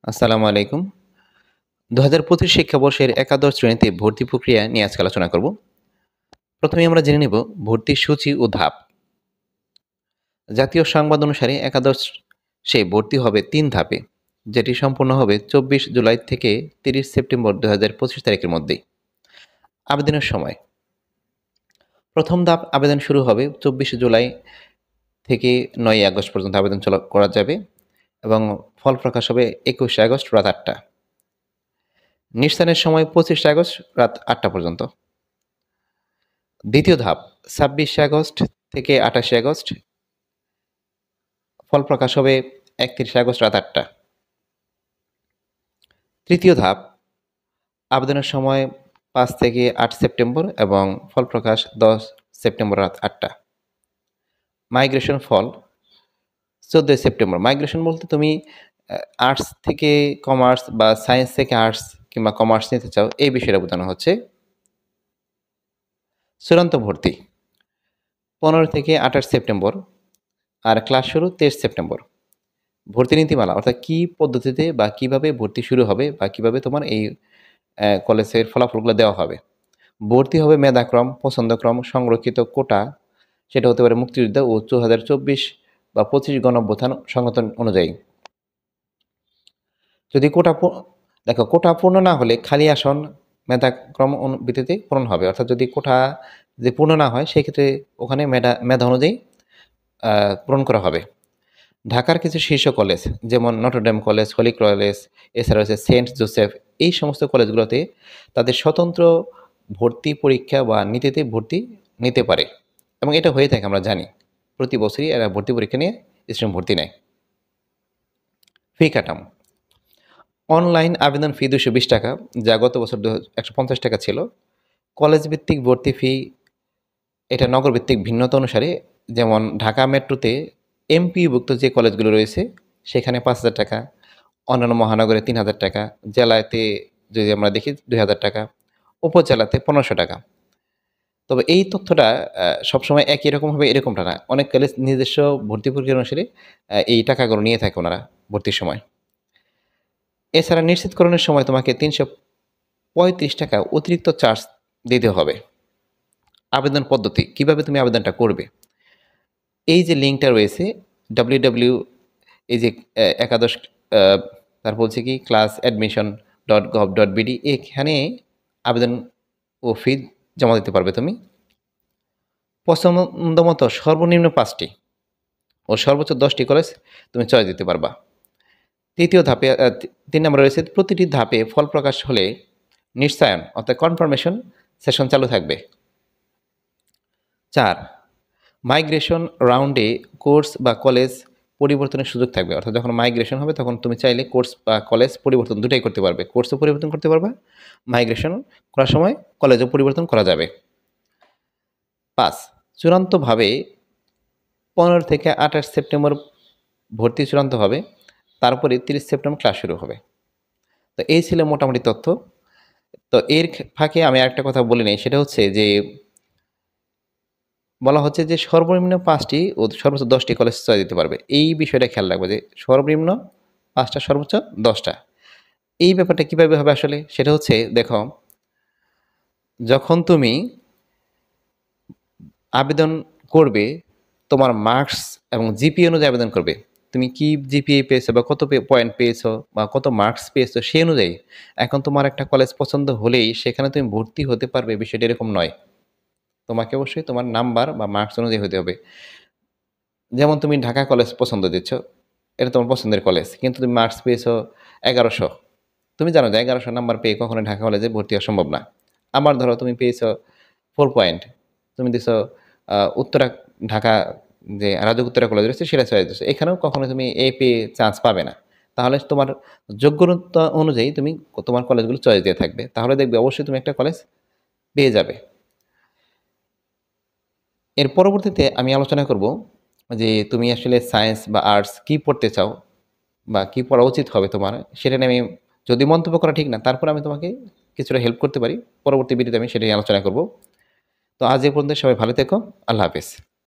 আসসালামু আলাইকুম। ২০২৫ শিক্ষাবর্ষের একাদশ শ্রেণীতে ভর্তি প্রক্রিয়া নিয়ে আজকে আলোচনা করব। প্রথমেই আমরা জেনে নেব ভর্তির সূচি ও ধাপ। জাতীয় সংবাদ অনুসারে একাদশে ভর্তি হবে ৩ ধাপে, যেটি সম্পূর্ণ হবে ২৪ জুলাই থেকে ৩০ সেপ্টেম্বর ২০২৫ তারিখের মধ্যেই। আবেদনের সময় প্রথম ধাপ আবেদন শুরু হবে ২৪ জুলাই থেকে ৯ আগস্ট পর্যন্ত আবেদন করা যাবে এবং ফল প্রকাশ হবে ২১ আগস্ট রাত ৮টা। নিস্তারণের সময় ২৫ আগস্ট রাত ৮টা পর্যন্ত। দ্বিতীয় ধাপ ২৬ আগস্ট থেকে ২৮ আগস্ট, ফল প্রকাশ হবে ৩১ আগস্ট রাত ৮টা। তৃতীয় ধাপ আবেদনের সময় ৫ থেকে ৮ সেপ্টেম্বর এবং ফল প্রকাশ ১০ সেপ্টেম্বর রাত ৮টা। মাইগ্রেশন ফল ১৪ সেপ্টেম্বর। মাইগ্রেশন বলতে তুমি আর্টস থেকে কমার্স বা সায়েন্স থেকে আর্টস কিংবা কমার্স নিতে চাও, এই বিষয়টা বোঝানো হচ্ছে। চূড়ান্ত ভর্তি ১৫ থেকে ২৮ সেপ্টেম্বর আর ক্লাস শুরু ২৩ সেপ্টেম্বর। ভর্তি নীতিমালা অর্থাৎ কী পদ্ধতিতে বা কিভাবে ভর্তি শুরু হবে বা কিভাবে তোমার এই কলেজের ফলাফলগুলো দেওয়া হবে। ভর্তি হবে মেধাক্রম, পছন্দক্রম, সংরক্ষিত কোটা, সেটা হতে পারে মুক্তিযোদ্ধা ও ২০২৪ বা ২৫ গণঅভ্যুত্থান সংগঠন অনুযায়ী। যদি কোটা পূর্ণ না হলে খালি আসন মেধাক্রম ভিত্তিতে পূরণ হবে। অর্থাৎ যদি কোটা যদি পূর্ণ না হয় সেক্ষেত্রে ওখানে মেধা অনুযায়ী পূরণ করা হবে। ঢাকার কিছু শীর্ষ কলেজ যেমন নটরডেম কলেজ, হলি কলেজ, এছাড়া হচ্ছে সেন্ট জোসেফ, এই সমস্ত কলেজগুলোতে তাদের স্বতন্ত্র ভর্তি পরীক্ষা বা নীতিতে ভর্তি নিতে পারে এবং এটা হয়ে থাকে আমরা জানি। প্রতি বছরই এরা ভর্তি পরীক্ষা নিয়ে স্টুডেন্ট ভর্তি নেয়। ফি কাঠামো অনলাইন আবেদন ফি ২২০ টাকা, যা গত বছর ১৫০ টাকা ছিল। কলেজ ভিত্তিক ভর্তি ফি এটা নগর ভিত্তিক ভিন্নতা অনুসারে, যেমন ঢাকা মেট্রোতে এমপিভুক্ত যে কলেজগুলো রয়েছে সেখানে ৫,০০০ টাকা, অন্যান্য মহানগরে ৩,০০০ টাকা, জেলাতে যদি আমরা দেখি ২,০০০ টাকা, উপজেলাতে ১৫০০ টাকা। তবে এই তথ্যটা সবসময় একই রকম হবে এরকমটা না। অনেক কলেজ নিজস্ব ভর্তি প্রক্রিয়া অনুসারে এই টাকাগুলো নিয়ে থাকে ওনারা ভর্তির সময়। এছাড়া নিশ্চিতকরণের সময় তোমাকে ৩৩৫ টাকা অতিরিক্ত চার্জ দিতে হবে। আবেদন পদ্ধতি, কিভাবে তুমি আবেদনটা করবে? এই যে লিঙ্কটা রয়েছে www এই যে একাদশ তারপর বলছে কি class.admission.gov.bd, এখানে আবেদন ও ফি জমা দিতে পারবে তুমি। পছন্দমতো সর্বনিম্ন ৫টি ও সর্বোচ্চ ১০টি কলেজ তুমি চয়েস দিতে পারবা। তৃতীয় ধাপে ৩ নম্বরে রয়েছে প্রতিটি ধাপে ফল প্রকাশ হলে নিশ্চয়ন অর্থাৎ কনফার্মেশন সেশন চালু থাকবে। ৪ মাইগ্রেশন রাউন্ডে কোর্স বা কলেজ পরিবর্তনের সুযোগ থাকবে। অর্থাৎ যখন মাইগ্রেশন হবে তখন তুমি চাইলে কোর্স বা কলেজ পরিবর্তন দুটাই করতে পারবে। কোর্সও পরিবর্তন করতে পারবা, মাইগ্রেশন করার সময় কলেজও পরিবর্তন করা যাবে। ৫ চূড়ান্তভাবে ১৫ থেকে ২৮ সেপ্টেম্বর ভর্তি চূড়ান্ত হবে, তারপরে ৩০ সেপ্টেম্বর ক্লাস শুরু হবে। তো এই ছিল মোটামুটি তথ্য। তো এর ফাঁকে আমি আরেকটা কথা বলে নেই, সেটা হচ্ছে যে বলা হচ্ছে যে সর্বনিম্ন ৫টি ও সর্বোচ্চ ১০টি কলেজ চয়েস দিতে পারবে। এই বিষয়টা খেয়াল রাখবে যে সর্বনিম্ন ৫টা, সর্বোচ্চ ১০টা। এই ব্যাপারটা কীভাবে হবে আসলে? সেটা হচ্ছে দেখো, যখন তুমি আবেদন করবে তোমার মার্কস এবং জিপিএ অনুযায়ী আবেদন করবে। তুমি কি জিপিএ পেয়েছো বা কত পয়েন্ট পেয়েছো বা কত মার্কস পেয়েছো সেই অনুযায়ী এখন তোমার একটা কলেজ পছন্দ হলেই সেখানে তুমি ভর্তি হতে পারবে, বিষয়টা এরকম নয়। তোমাকে অবশ্যই তোমার নাম্বার বা মার্কস অনুযায়ী হতে হবে। যেমন তুমি ঢাকা কলেজ পছন্দ দিচ্ছ, এটা তোমার পছন্দের কলেজ, কিন্তু তুমি মার্কস পেয়েছো ১১০০। তুমি জানো যে ১১০০ নাম্বার পেয়ে কখনো ঢাকা কলেজে ভর্তি হওয়া সম্ভব না। আবার ধরো তুমি পেয়েছো 4 পয়েন্ট, তুমি দিছো উত্তরা ঢাকা যে রাজুক উত্তরা কলেজ রয়েছে সেটা চয়েস দিচ্ছ। এখানেও কখনো তুমি এ পেয়ে চান্স পাবে না। তাহলে তোমার যোগ্যতা অনুযায়ী তুমি তোমার কলেজগুলো চয়েস দিয়ে থাকবে। তাহলে দেখবে অবশ্যই তুমি একটা কলেজ পেয়ে যাবে। এর পরবর্তীতে আমি আলোচনা করব যে তুমি আসলে সায়েন্স বা আর্টস কী পড়তে চাও বা কী পড়া উচিত হবে তোমার, সেটা নিয়ে আমি, যদি মন্তব্য করা ঠিক না তারপর আমি তোমাকে কিছুটা হেল্প করতে পারি। পরবর্তী ভিডিওতে আমি সেটা নিয়ে আলোচনা করব। তো আজ এ পর্যন্ত সবাই ভালো থেকো। আল্লাহ হাফেজ।